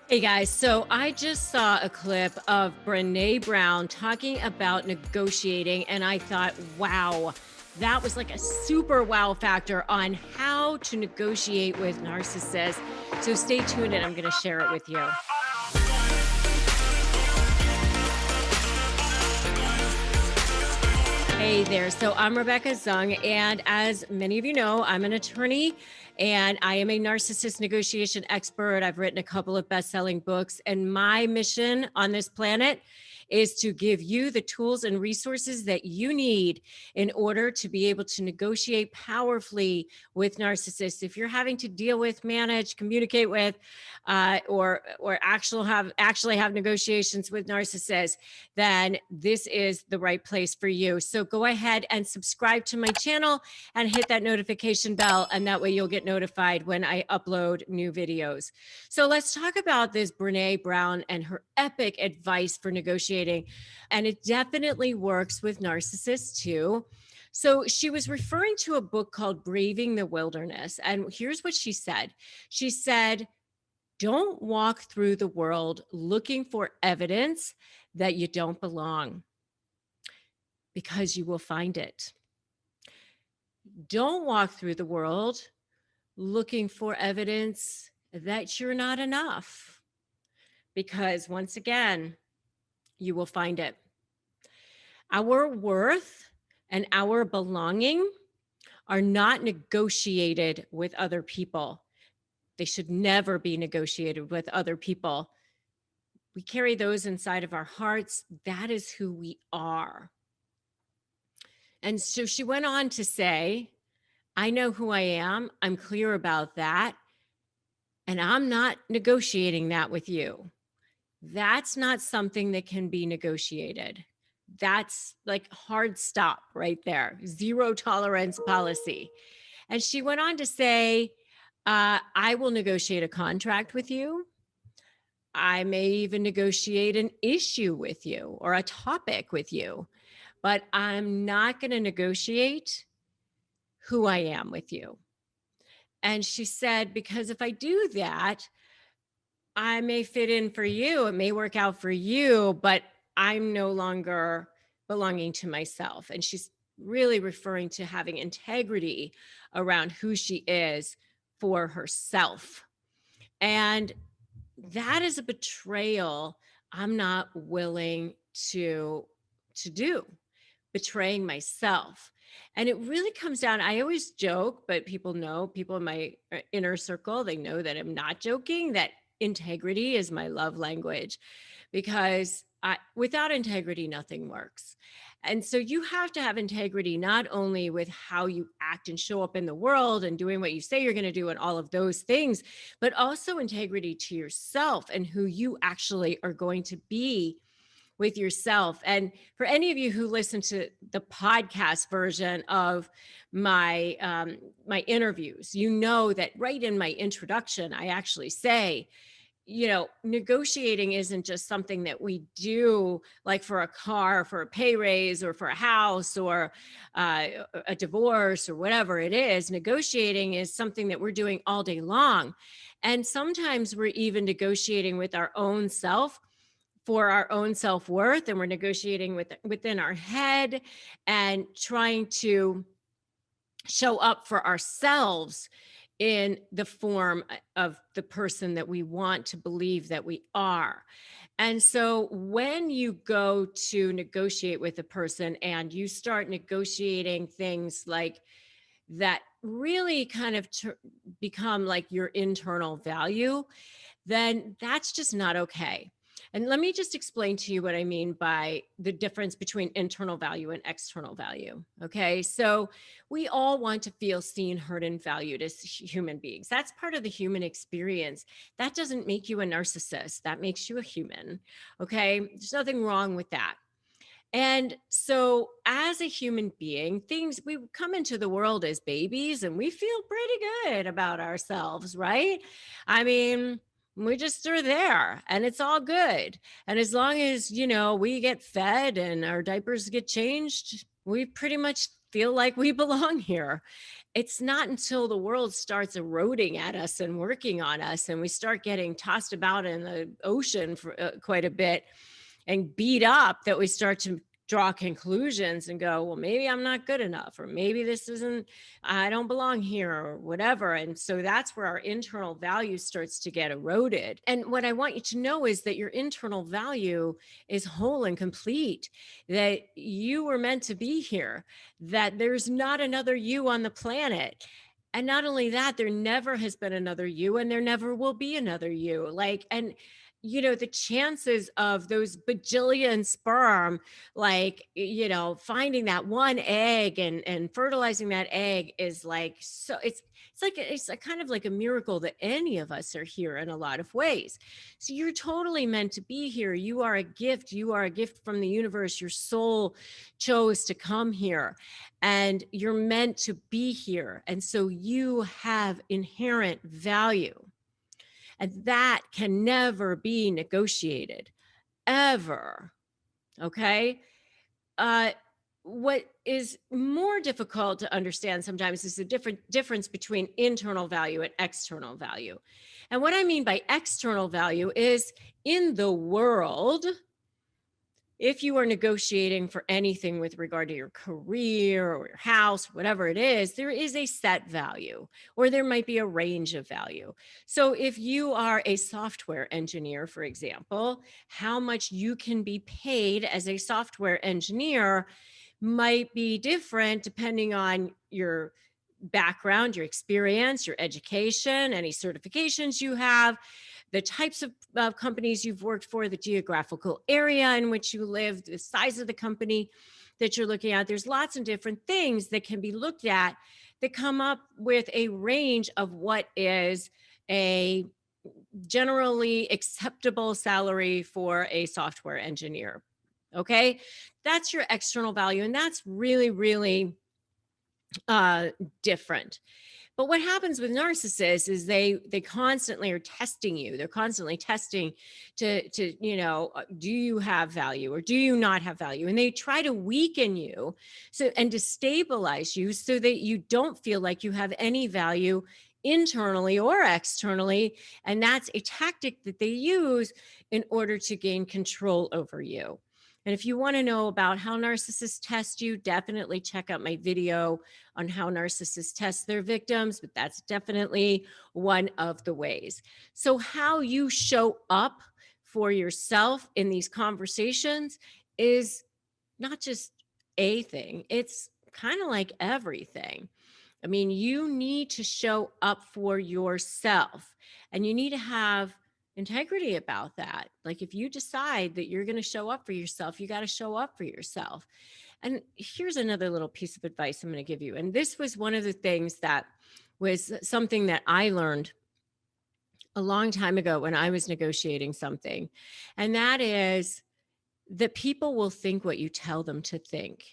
Hey guys, so I just saw a clip of Brene Brown talking about negotiating, and I thought, wow, that was like a super wow factor on how to negotiate with narcissists. So stay tuned and I'm going to share it with you. Hey there. So I'm Rebecca Zung, and as many of you know, I'm an attorney and I am a narcissist negotiation expert. I've written a couple of best-selling books, and my mission on this planet is to give you the tools and resources that you need in order to be able to negotiate powerfully with narcissists. If you're having to deal with, manage, communicate with, or actually have negotiations with narcissists, then this is the right place for you. So go ahead and subscribe to my channel and hit that notification bell, and that way you'll get notified when I upload new videos. So let's talk about this Brene Brown and her epic advice for negotiating. And it definitely works with narcissists too. So she was referring to a book called Braving the Wilderness. And here's what she said. She said, don't walk through the world looking for evidence that you don't belong, because you will find it. Don't walk through the world looking for evidence that you're not enough, because once again, you will find it. Our worth and our belonging are not negotiated with other people. They should never be negotiated with other people. We carry those inside of our hearts. That is who we are. And so she went on to say, I know who I am. I'm clear about that. And I'm not negotiating that with you. That's not something that can be negotiated. That's like hard stop right there. Zero tolerance policy. And she went on to say, I will negotiate a contract with you. I may even negotiate an issue with you or a topic with you, but I'm not going to negotiate who I am with you. And she said, because if I do that, I may fit in for you. It may work out for you, but I'm no longer belonging to myself. And she's really referring to having integrity around who she is for herself. And that is a betrayal I'm not willing to do, betraying myself. And it really comes down, I always joke, but people know, people in my inner circle, they know that I'm not joking, that integrity is my love language, because without integrity, nothing works. And so you have to have integrity, not only with how you act and show up in the world and doing what you say you're going to do and all of those things, but also integrity to yourself and who you actually are going to be with yourself. And for any of you who listen to the podcast version of my interviews, you know that right in my introduction, I actually say, negotiating isn't just something that we do like for a car, for a pay raise, or for a house, or a divorce, or whatever it is. Negotiating is something that we're doing all day long. And sometimes we're even negotiating with our own self for our own self-worth, and we're negotiating within our head and trying to show up for ourselves in the form of the person that we want to believe that we are. And so when you go to negotiate with a person and you start negotiating things like that really kind of become like your internal value, then that's just not okay. And let me just explain to you what I mean by the difference between internal value and external value. Okay. So we all want to feel seen, heard, and valued as human beings. That's part of the human experience. That doesn't make you a narcissist. That makes you a human. Okay. There's nothing wrong with that. And so as a human being, we come into the world as babies and we feel pretty good about ourselves, right? I mean, we just are there and it's all good. And as long as, we get fed and our diapers get changed, we pretty much feel like we belong here. It's not until the world starts eroding at us and working on us and we start getting tossed about in the ocean for quite a bit and beat up that we start to draw conclusions and go, well, maybe I'm not good enough, or maybe this isn't, I don't belong here, or whatever. And so that's where our internal value starts to get eroded. And what I want you to know is that your internal value is whole and complete, that you were meant to be here, that there's not another you on the planet. And not only that, there never has been another you, and there never will be another you. Like, and the chances of those bajillion sperm, like, finding that one egg and fertilizing that egg is like, so it's a kind of like a miracle that any of us are here in a lot of ways. So you're totally meant to be here. You are a gift. You are a gift from the universe. Your soul chose to come here, and you're meant to be here. And so you have inherent value. And that can never be negotiated, ever. Okay. Uh, what is more difficult to understand sometimes is the difference between internal value and external value. And what I mean by external value is, in the world, if you are negotiating for anything with regard to your career or your house, whatever it is, there is a set value, or there might be a range of value. So if you are a software engineer, for example, how much you can be paid as a software engineer might be different depending on your background, your experience, your education, any certifications you have, the types of companies you've worked for, the geographical area in which you live, the size of the company that you're looking at. There's lots of different things that can be looked at that come up with a range of what is a generally acceptable salary for a software engineer. Okay, that's your external value, and that's really, really different. But what happens with narcissists is they constantly are testing you. They're constantly testing to do you have value or do you not have value? And they try to weaken you and destabilize you so that you don't feel like you have any value internally or externally. And that's a tactic that they use in order to gain control over you. And if you want to know about how narcissists test you, definitely check out my video on how narcissists test their victims, but that's definitely one of the ways. So how you show up for yourself in these conversations is not just a thing, it's kind of like everything. I mean, you need to show up for yourself, and you need to have integrity about that. Like, if you decide that you're going to show up for yourself, you got to show up for yourself. And here's another little piece of advice I'm going to give you. And this was one of the things that was something that I learned a long time ago when I was negotiating something. And that is that people will think what you tell them to think.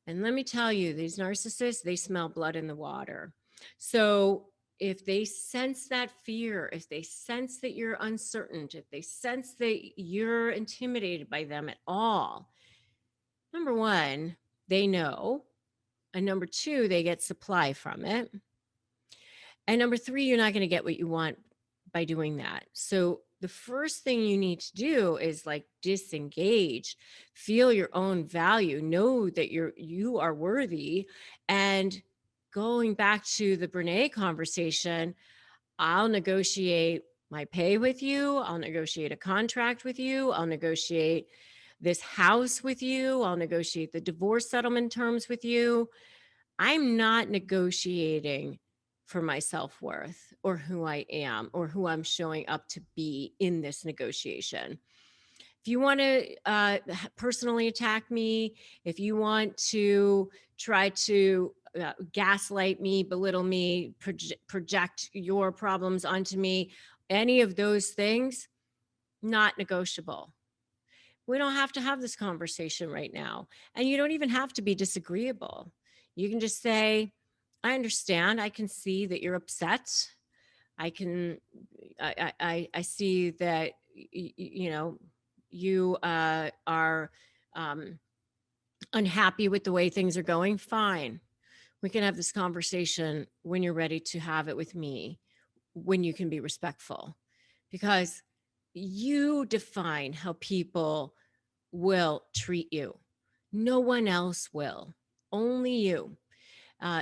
And let me tell you, these narcissists, they smell blood in the water. So if they sense that fear, if they sense that you're uncertain, if they sense that you're intimidated by them at all, number one, they know. And number two, they get supply from it. And number three, you're not going to get what you want by doing that. So the first thing you need to do is like disengage, feel your own value, know that you are worthy. And going back to the Brene conversation, I'll negotiate my pay with you. I'll negotiate a contract with you. I'll negotiate this house with you. I'll negotiate the divorce settlement terms with you. I'm not negotiating for my self-worth or who I am or who I'm showing up to be in this negotiation. If you want to personally attack me, if you want to try to gaslight me, belittle me, project your problems onto me, any of those things, not negotiable. We don't have to have this conversation right now. And you don't even have to be disagreeable. You can just say, I understand. I can see that you're upset. I can, I see that, you are unhappy with the way things are going, fine. We can have this conversation when you're ready to have it with me, when you can be respectful, because you define how people will treat you. No one else will, only you.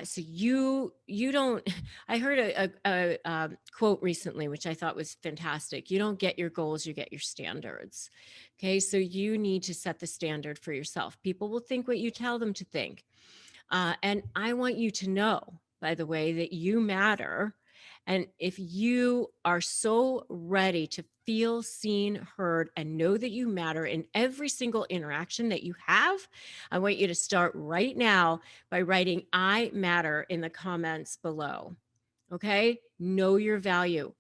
So you don't. I heard a quote recently, which I thought was fantastic. You don't get your goals, you get your standards. Okay, so you need to set the standard for yourself. People will think what you tell them to think. And I want you to know, by the way, that you matter. And if you are so ready to feel seen, heard, and know that you matter in every single interaction that you have, I want you to start right now by writing I matter in the comments below. Okay? Know your value.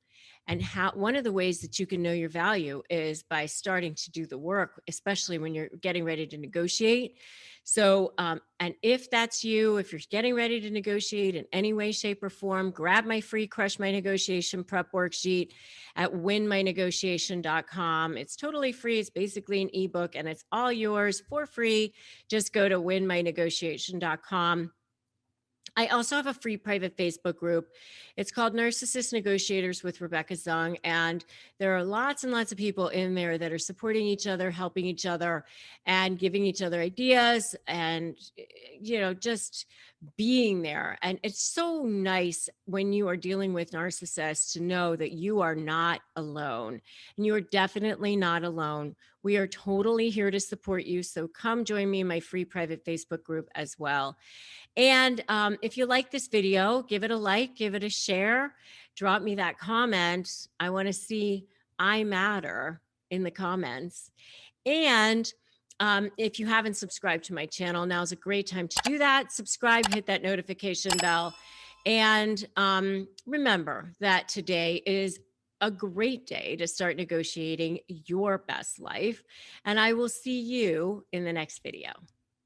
And how one of the ways that you can know your value is by starting to do the work, especially when you're getting ready to negotiate. So, and if that's you, if you're getting ready to negotiate in any way, shape, or form, grab my free Crush My Negotiation prep worksheet at winmynegotiation.com. It's totally free. It's basically an ebook and it's all yours for free. Just go to winmynegotiation.com. I also have a free private Facebook group. It's called Narcissist Negotiators with Rebecca Zung. And there are lots and lots of people in there that are supporting each other, helping each other, and giving each other ideas and, just being there. And it's so nice when you are dealing with narcissists to know that you are not alone. And you are definitely not alone. We are totally here to support you. So come join me in my free private Facebook group as well. And if you like this video, give it a like, give it a share, drop me that comment. I want to see I matter in the comments. And if you haven't subscribed to my channel, now is a great time to do that. Subscribe, hit that notification bell. And remember that today is a great day to start negotiating your best life. And I will see you in the next video.